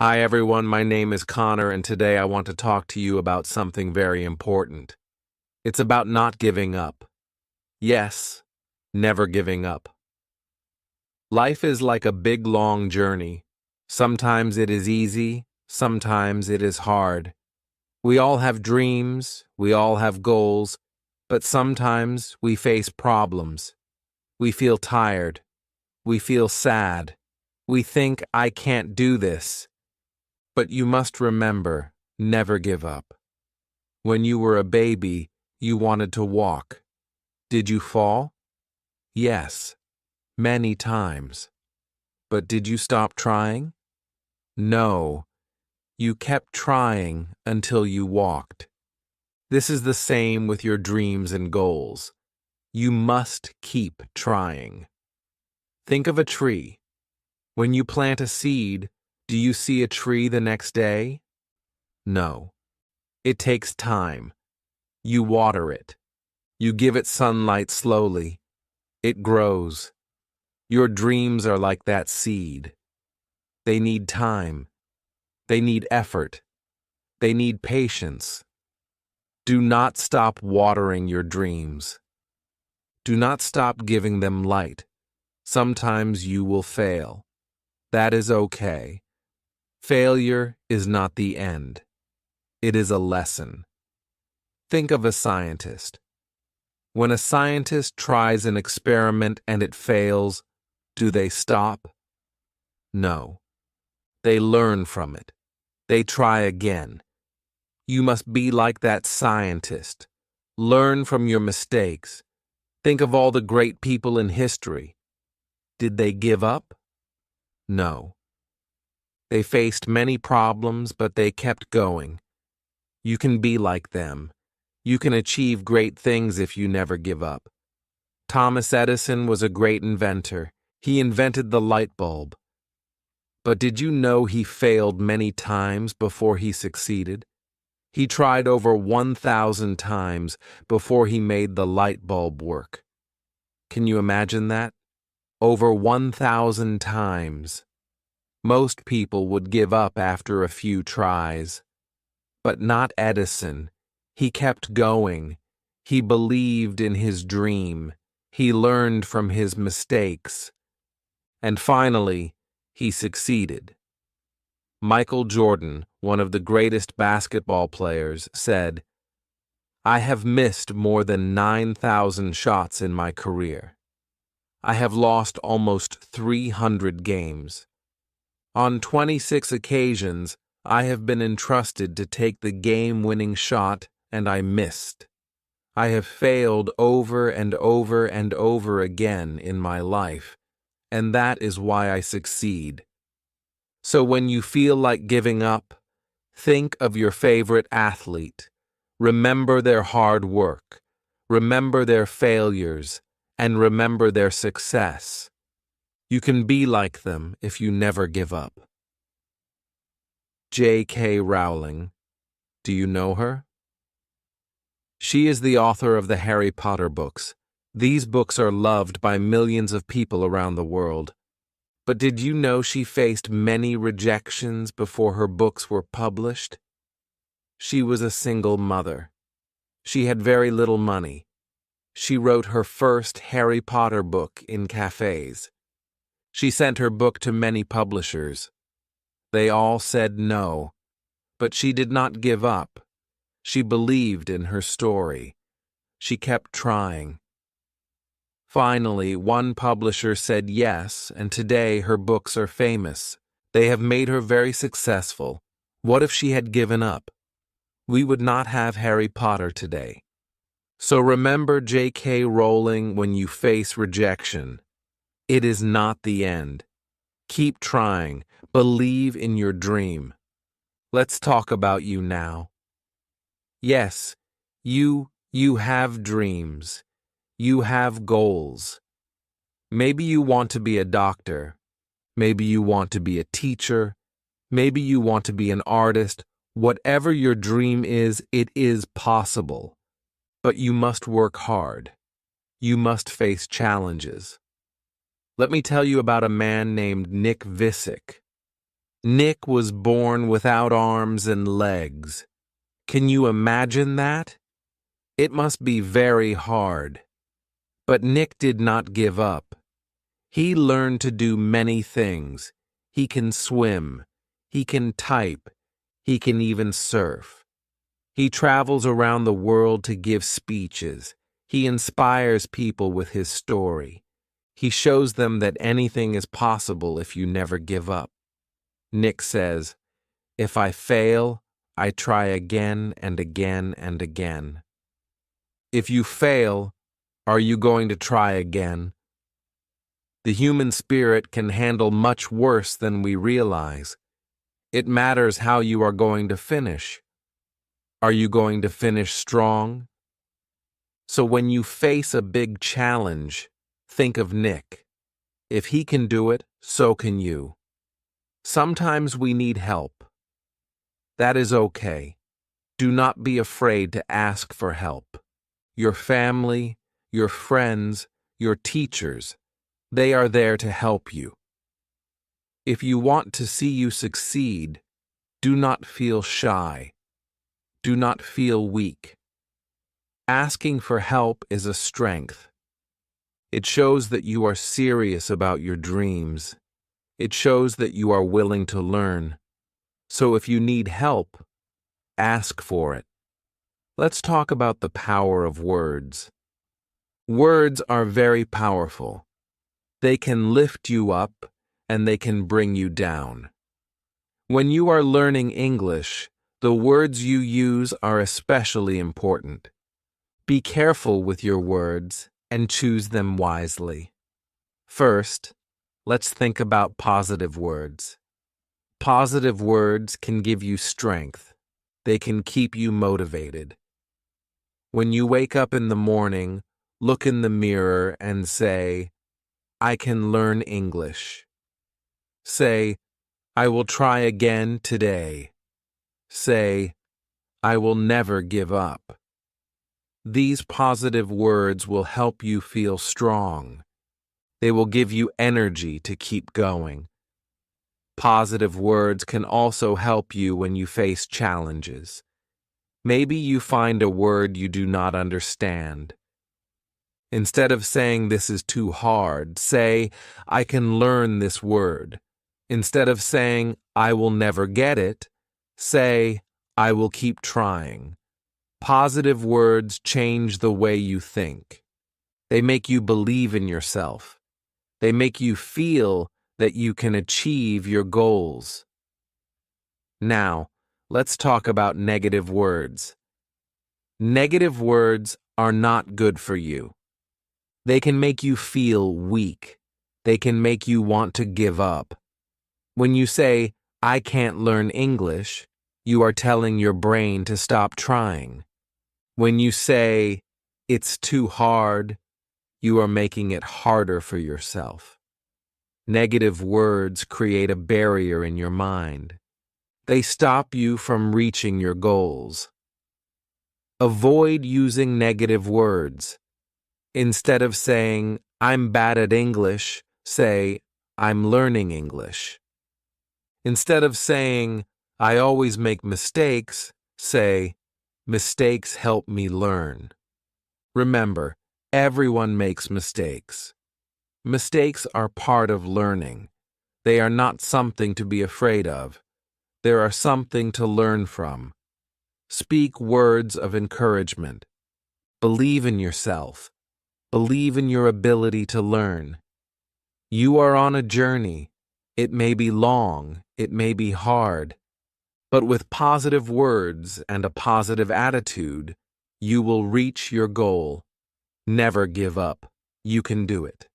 Hi everyone, my name is Connor and today I want to talk to you about something very important. It's about not giving up. Yes, never giving up. Life is like a big long journey. Sometimes it is easy, sometimes it is hard. We all have dreams, we all have goals, but sometimes we face problems. We feel tired. We feel sad. We think, I can't do this. But you must remember, never give up. When you were a baby, you wanted to walk. Did you fall? Yes, many times. But did you stop trying? No, you kept trying until you walked. This is the same with your dreams and goals. You must keep trying. Think of a tree. When you plant a seed, do you see a tree the next day? No. It takes time. You water it. You give it sunlight slowly. It grows. Your dreams are like that seed. They need time. They need effort. They need patience. Do not stop watering your dreams. Do not stop giving them light. Sometimes you will fail. That is okay. Failure is not the end. It is a lesson. Think of a scientist. When a scientist tries an experiment and it fails, do they stop? No. They learn from it. They try again. You must be like that scientist. Learn from your mistakes. Think of all the great people in history. Did they give up? No. They faced many problems, but they kept going. You can be like them. You can achieve great things if you never give up. Thomas Edison was a great inventor. He invented the light bulb. But did you know he failed many times before he succeeded? He tried over 1,000 times before he made the light bulb work. Can you imagine that? Over 1,000 times. Most people would give up after a few tries. But not Edison. He kept going. He believed in his dream. He learned from his mistakes. And finally, he succeeded. Michael Jordan, one of the greatest basketball players, said, "I have missed more than 9,000 shots in my career. I have lost almost 300 games. On 26 occasions, I have been entrusted to take the game-winning shot, and I missed. I have failed over and over and over again in my life, and that is why I succeed." So when you feel like giving up, think of your favorite athlete. Remember their hard work. Remember their failures, and remember their success. You can be like them if you never give up. J.K. Rowling. Do you know her? She is the author of the Harry Potter books. These books are loved by millions of people around the world. But did you know she faced many rejections before her books were published? She was a single mother. She had very little money. She wrote her first Harry Potter book in cafes. She sent her book to many publishers. They all said no, but she did not give up. She believed in her story. She kept trying. Finally, one publisher said yes, and today her books are famous. They have made her very successful. What if she had given up? We would not have Harry Potter today. So remember J.K. Rowling when you face rejection. It is not the end. Keep trying. Believe in your dream. Let's talk about you now. Yes, you have dreams. You have goals. Maybe you want to be a doctor. Maybe you want to be a teacher. Maybe you want to be an artist. Whatever your dream is, it is possible. But you must work hard. You must face challenges. Let me tell you about a man named Nick Visick. Nick was born without arms and legs. Can you imagine that? It must be very hard. But Nick did not give up. He learned to do many things. He can swim. He can type. He can even surf. He travels around the world to give speeches. He inspires people with his story. He shows them that anything is possible if you never give up. Nick says, "If I fail, I try again and again and again." If you fail, are you going to try again? The human spirit can handle much worse than we realize. It matters how you are going to finish. Are you going to finish strong? So when you face a big challenge, think of Nick. If he can do it, so can you. Sometimes we need help. That is okay. Do not be afraid to ask for help. Your family, your friends, your teachers, they are there to help you. If you want to see you succeed, do not feel shy. Do not feel weak. Asking for help is a strength. It shows that you are serious about your dreams. It shows that you are willing to learn. So if you need help, ask for it. Let's talk about the power of words. Words are very powerful. They can lift you up and they can bring you down. When you are learning English, the words you use are especially important. Be careful with your words and choose them wisely. First, let's think about positive words. Positive words can give you strength. They can keep you motivated. When you wake up in the morning, look in the mirror and say, "I can learn English." Say, "I will try again today." Say, "I will never give up." These positive words will help you feel strong. They will give you energy to keep going. Positive words can also help you when you face challenges. Maybe you find a word you do not understand. Instead of saying this is too hard, say, "I can learn this word." Instead of saying, "I will never get it," say, "I will keep trying." Positive words change the way you think. They make you believe in yourself. They make you feel that you can achieve your goals. Now, let's talk about negative words. Negative words are not good for you. They can make you feel weak. They can make you want to give up. When you say, "I can't learn English," you are telling your brain to stop trying. When you say, "It's too hard," you are making it harder for yourself. Negative words create a barrier in your mind. They stop you from reaching your goals. Avoid using negative words. Instead of saying, "I'm bad at English," say, "I'm learning English." Instead of saying, "I always make mistakes," say, "Mistakes help me learn." Remember, everyone makes mistakes. Mistakes are part of learning. They are not something to be afraid of. They are something to learn from. Speak words of encouragement. Believe in yourself. Believe in your ability to learn. You are on a journey. It may be long, it may be hard, but with positive words and a positive attitude, you will reach your goal. Never give up. You can do it.